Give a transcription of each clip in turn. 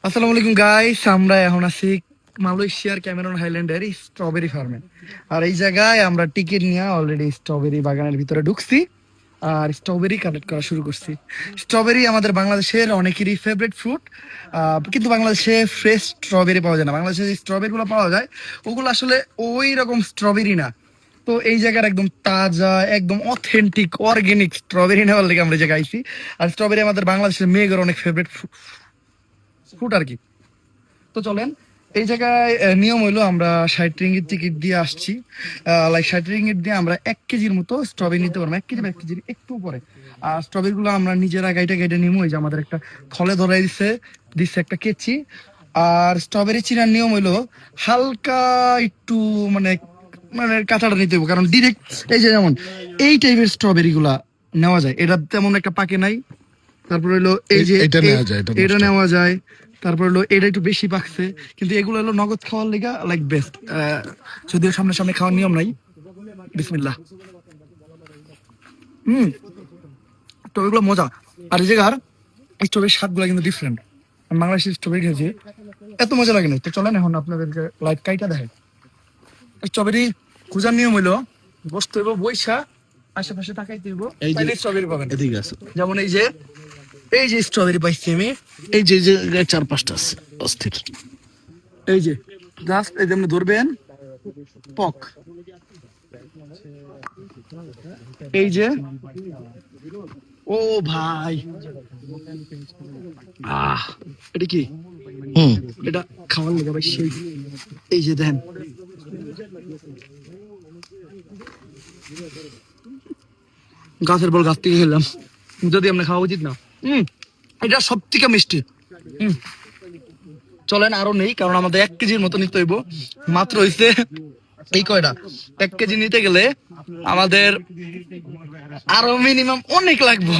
আসসালামু আলাইকুম গাইস, আমরা এখন আছি মালয়েশিয়ার ক্যামেরন হাইল্যান্ডের স্ট্রবেরি ফার্মে। আর এই জায়গায় আমরা টিকিট নিয়ে অলরেডি স্ট্রবেরি বাগানের ভিতরে ঢুকছি আর স্ট্রবেরি কালেক্ট করা শুরু করছি। স্ট্রবেরি আমাদের বাংলাদেশের অনেকেরই ফেভারিট ফ্রুট, কিন্তু বাংলাদেশে ফ্রেশ স্ট্রবেরি পাওয়া যায় না। বাংলাদেশে যে স্ট্রবেরি গুলো পাওয়া যায় ওগুলো আসলে ওই রকম স্ট্রবেরি না। তো এই জায়গার একদম তাজা, একদম অথেন্টিক অর্গানিক স্ট্রবেরি নেওয়ার লেগে আমরা এই জায়গায় আইছি। আর স্ট্রবেরি আমাদের বাংলাদেশের মেয়েদের অনেক ফেভারিট ফ্রুট আর কি। তো চলেন, এই জায়গায় নিয়ম হইলো আমরা 60 রিঙ্গিত টিকিট দিয়ে আসছি। 60 রিঙ্গিত দিয়ে আমরা 1 কেজির মতো স্ট্রবেরি নিতে পারবো, 1 কেজি বা 1 কেজির একটু উপরে। আর স্ট্রবেরি গুলো আমরা নিজেরা গাইটে গাইটে নিবো। এই যে আমাদের একটা থলে ধরাই দিচ্ছে একটা কেচি। আর স্ট্রবেরি চিনার নিয়ম হইলো হালকা একটু মানে মানে কাঁচাটা নিতে হবে, কারণ ডিরেক্ট এই যে যেমন এই টাইপের স্ট্রবেরি গুলা নেওয়া যায়, এটা তেমন একটা পাকে নাই। তারপর হলো এই যে এটা নেওয়া যায়। তারপর হলো এটা একটু বেশি পাকছে, কিন্তু এগুলো হলো নগদ খাওয়ার লেগা লাইক বেস্ট। যদিও সামনে সামনে খাওয়ার নিয়ম নাই। বিসমিল্লাহ। হুম, তো এগুলো মজা। আর এই জায়গার স্ট্রবেরির স্বাদগুলো কিন্তু ডিফারেন্ট। বাংলাদেশের স্ট্রবেরি খেয়েছি, এত মজা লাগে না। তো চলেন এখন আপনাদেরকে লাইট কাইটা দেখে। স্ট্রবেরি খোঁজার নিয়ম হইলো বসতে হইব, বৈশা আশেপাশে তাকাইতে হইব, তাইলে স্ট্রবেরি পাবেন। এদিকে আছে। যেমন এই যে স্ট্রবেরি পাইছি আমি। এই যে যে যে চার পাঁচটা আছে অস্থির। এই যে জাস্ট এই যে আপনি ধরবেন পক, এই যে ও ভাই, এটা কি? হুম এটা খাওয়ার লেগে ভাই সেই। এই যে দেন, গাছের বল গাছ থেকে খেলাম, যদি আপনি খাওয়া উচিত না। এটা সব থেকে মিষ্টি। হুম, চলেন আরো নেই, কারণ আমাদের 1 কেজির মতো নিতে হইব। মাত্র হইছে এই কয়টা। 1 কেজি নিতে গেলে আমাদের আরো মিনিমাম অনেক লাগবো।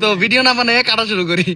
তো ভিডিও না বানায় কাটা শুরু করি।